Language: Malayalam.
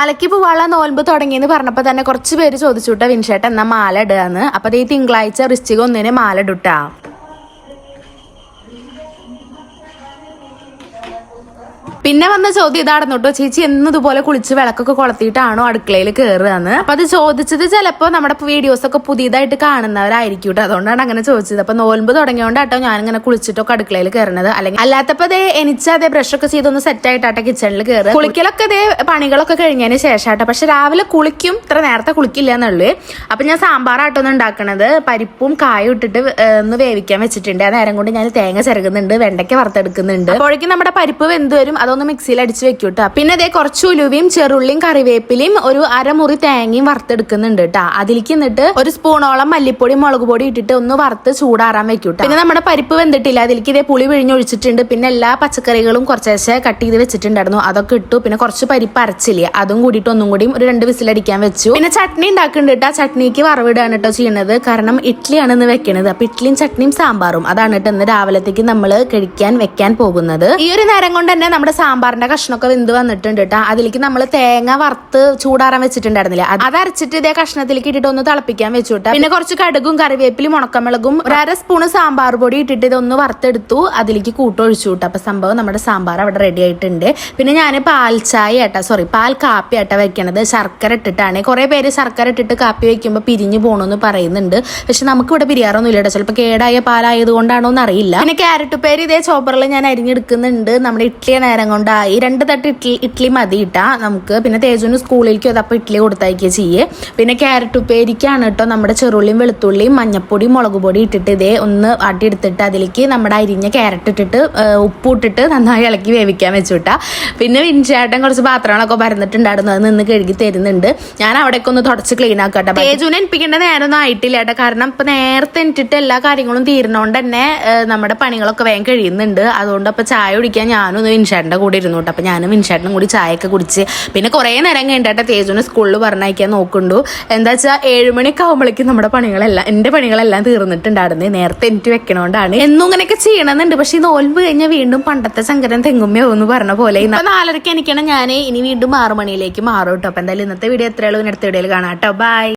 മലയ്ക്ക് പോവാനുള്ള നോൽമ്പ് തുടങ്ങിയെന്ന് പറഞ്ഞപ്പോൾ തന്നെ കുറച്ച് പേര് ചോദിച്ചുട്ടാ വിൻഷേട്ട എന്നാ മാല ഇടുകയെന്ന്. അപ്പോൾ ഈ തിങ്കളാഴ്ച വൃശ്ചികം 1 മാല ഇടുട്ടാ. പിന്നെ വന്ന ചോദ്യം ഇതായിരുന്നു കേട്ടോ, ചേച്ചി എന്നതുപോലെ കുളിച്ച് വിളക്കൊക്കെ കൊളത്തിയിട്ടാണോ അടുക്കളയിൽ കയറുകയെന്ന്. അപ്പൊ അത് ചോദിച്ചത് ചിലപ്പോൾ നമ്മുടെ വീഡിയോസ് ഒക്കെ പുതിയതായിട്ട് കാണുന്നവരായിരിക്കും കേട്ടോ, അതുകൊണ്ടാണ് അങ്ങനെ ചോദിച്ചത്. അപ്പൊ നോൽമ്പ് തുടങ്ങിയോണ്ടാട്ടോ ഞാനിങ്ങനെ കുളിച്ചിട്ടൊക്കെ അടുക്കളയിൽ കയറുന്നത്. അല്ലെങ്കിൽ അല്ലാത്തപ്പോ എനിച്ചതേ ബ്രഷൊക്കെ ചെയ്തൊന്ന് സെറ്റ് ആയിട്ടാട്ടെ കിച്ചണിൽ കയറുക. കുളിക്കലൊക്കെ പണികളൊക്കെ കഴിഞ്ഞതിന് ശേഷമാട്ടോ. പക്ഷെ രാവിലെ കുളിക്കും, ഇത്ര നേരത്തെ കുളിക്കില്ല എന്നുള്ളൂ. അപ്പൊ ഞാൻ സാമ്പാറായിട്ടൊന്നും ഉണ്ടാക്കണത് പരിപ്പും കായും ഇട്ടിട്ട് ഒന്ന് വേവിക്കാൻ വെച്ചിട്ടുണ്ട്. ആ നേരം കൊണ്ട് ഞാൻ തേങ്ങ ചിരകുന്നുണ്ട്, വെണ്ടയ്ക്ക വറുത്തെടുക്കുന്നുണ്ട്. അപ്പോഴേക്കും നമ്മുടെ പരിപ്പ് വെന്ത് വരും. അതൊന്ന് മിക്സിയിൽ അടിച്ച് വെക്കൂട്ടോ. പിന്നെ അതേ കുറച്ച് ഉലുവയും ചെറുള്ളിയും കറിവേപ്പിലയും ഒരു അരമുറി തേങ്ങയും വറുത്തെടുക്കുന്നുണ്ട് കേട്ടോ. അതിലേക്ക് എന്നിട്ട് ഒരു സ്പൂണോളം മല്ലിപ്പൊടി മുളക് പൊടി ഇട്ടിട്ട് ഒന്ന് വറുത്ത് ചൂടാറാൻ വെക്കൂട്ടോ. പിന്നെ നമ്മുടെ പരിപ്പ് വെന്തിട്ടില്ല, അതിലേക്ക് ഇതേ പുളി പിഴിഞ്ഞൊഴിച്ചിട്ടുണ്ട്. പിന്നെ എല്ലാ പച്ചക്കറികളും കുറച്ചേശ്ശെ കട്ട് ചെയ്ത് വെച്ചിട്ടുണ്ടായിരുന്നു, അതൊക്കെ ഇട്ടു. പിന്നെ കുറച്ച് പരിപ്പ് അരച്ചില്ലേ, അതും കൂടിയിട്ട് ഒന്നും കൂടിയും ഒരു 2 വിസിലടിക്കാൻ വെച്ചു. പിന്നെ ചട്നി ഉണ്ടാക്കുന്നുണ്ട് കേട്ടോ. ചട്നിക്ക് വറവിടാണ് കേട്ടോ ചെയ്യണത്, കാരണം ഇഡ്ഡലിയാണ് ഇന്ന് വെക്കണത്. അപ്പൊ ഇഡ്ഡലിയും ചട്നിയും സാമ്പാറും അതാണ് കേട്ടോ ഇന്ന് രാവിലത്തേക്ക് നമ്മൾ കഴിക്കാൻ വെക്കാൻ പോകുന്നത്. ഈ ഒരു നേരം കൊണ്ട് തന്നെ നമ്മുടെ സാമ്പാറിന്റെ കഷ്ണമൊക്കെ വെന്ത് വന്നിട്ടുണ്ട് കേട്ടോ. അതിലേക്ക് നമ്മൾ തേങ്ങ വറുത്ത് ചൂടാറാൻ വെച്ചിട്ടുണ്ടായിരുന്നില്ല, അത് അരച്ചിട്ട് ഇതേ കഷ്ണത്തിലേക്ക് ഇട്ടിട്ട് ഒന്ന് തിളപ്പിക്കാൻ വെച്ചു കേട്ടോ. പിന്നെ കുറച്ച് കടുകും കറിവേപ്പിലും ഉണക്കമുളകും 1/2 സ്പൂണ് സാമ്പാർ പൊടി ഇട്ടിട്ട് ഇതൊന്ന് വറുത്തെടുത്തു, അതിലേക്ക് കൂട്ടൊഴിച്ചു കേട്ടോ. അപ്പൊ സംഭവം നമ്മുടെ സാമ്പാർ അവിടെ റെഡി ആയിട്ടുണ്ട്. പിന്നെ ഞാൻ പാൽ കാപ്പി ആട്ടാ വെക്കണത്, ശർക്കര ഇട്ടിട്ടാണ്. കുറെ പേര് ശർക്കര ഇട്ടിട്ട് കാപ്പി വെക്കുമ്പോൾ പിരിഞ്ഞു പോകണമെന്ന് പറയുന്നുണ്ട്. പക്ഷെ നമുക്ക് ഇവിടെ പിരിയാറൊന്നും ഇല്ല കേട്ടോ, ചിലപ്പോൾ കേടായ പാലായത് കൊണ്ടാണോ എന്ന് അറിയില്ല. പിന്നെ ക്യാരറ്റ് പേര് ഇതേ ചോപ്പറിൽ ഞാൻ അരിഞ്ഞെടുക്കുന്നുണ്ട്. നമ്മുടെ ഇഡ്ഡലി നേരം കൊണ്ടായി 2 തട്ട് ഇഡ്ഡലി മതി ഇട്ടാ നമുക്ക്. പിന്നെ തേജുവിന് സ്കൂളിലേക്ക് അതപ്പോൾ ഇഡ്ഡലി കൊടുത്തയക്കുക ചെയ്യേ. പിന്നെ ക്യാരറ്റ് ഉപ്പേരിക്കാണ് കേട്ടോ നമ്മുടെ ചെറുള്ളിയും വെളുത്തുള്ളിയും മഞ്ഞപ്പൊടി മുളക് പൊടി ഇട്ടിട്ട് ഇതേ ഒന്ന് അടിയെടുത്തിട്ട് അതിലേക്ക് നമ്മുടെ അരിഞ്ഞ ക്യാരറ്റ് ഇട്ടിട്ട് ഉപ്പ് ഇട്ടിട്ട് നന്നായി ഇളക്കി വേവിക്കാൻ വെച്ചുവിട്ടാ. പിന്നെ വിൻചേട്ടൻ കുറച്ച് പാത്രങ്ങളൊക്കെ പരന്നിട്ടുണ്ടായിരുന്നു, അത് നിന്ന് കഴുകി തരുന്നുണ്ട്. ഞാൻ അവിടേക്ക് ഒന്ന് തുടച്ച് ക്ലീൻ ആക്കട്ടെ. തേജുവിനെ എനിപ്പിക്കേണ്ട നേരമൊന്നും ആയിട്ടില്ല കേട്ടോ, കാരണം ഇപ്പൊ നേരത്തെ എനിട്ടിട്ട് എല്ലാ കാര്യങ്ങളും തീരുന്നോണ്ട് തന്നെ നമ്മുടെ പണികളൊക്കെ വേഗം കഴിയുന്നുണ്ട്. അതുകൊണ്ട് അപ്പൊ ചായ കുടിക്കാൻ ഞാനൊന്ന് വിൻചേട്ടൻ്റെ കൂടെ ഇരുന്നു കേട്ടോ. അപ്പൊ ഞാനും വിൻചേട്ടനും കൂടി ചായയൊക്കെ കുടിച്ച് പിന്നെ കുറേ നേരം കഴിഞ്ഞിട്ട് തേജുവിനെ സ്കൂളിൽ പറഞ്ഞയക്കാൻ നോക്കുന്നുണ്ടു. എന്താ വെച്ചാൽ 7 മണിയൊക്കെ ആകുമ്പോഴേക്കും നമ്മുടെ എന്റെ പണികളെല്ലാം തീർന്നിട്ടുണ്ടായിരുന്നു. നേരത്തെ എനിക്ക് വെക്കണോണ്ടാണ്. എന്നും ഇങ്ങനെയൊക്കെ ചെയ്യണമെന്നുണ്ട്. പക്ഷെ ഈ നോൽമ്പ് കഴിഞ്ഞാൽ വീണ്ടും പണ്ടത്തെ ശങ്കരൻ തെങ്ങുമ്മയോ എന്ന് പറഞ്ഞ പോലെ 4:30 എനിക്കാണ് ഞാൻ ഇനി വീണ്ടും 6 മണിയിലേക്ക് മാറും കേട്ടോ. അപ്പൊ എന്തായാലും ഇന്നത്തെ വീഡിയോ എത്രയുള്ളൂ, അടുത്ത വീഡിയോയിൽ കാണാം കേട്ടോ. ബൈ.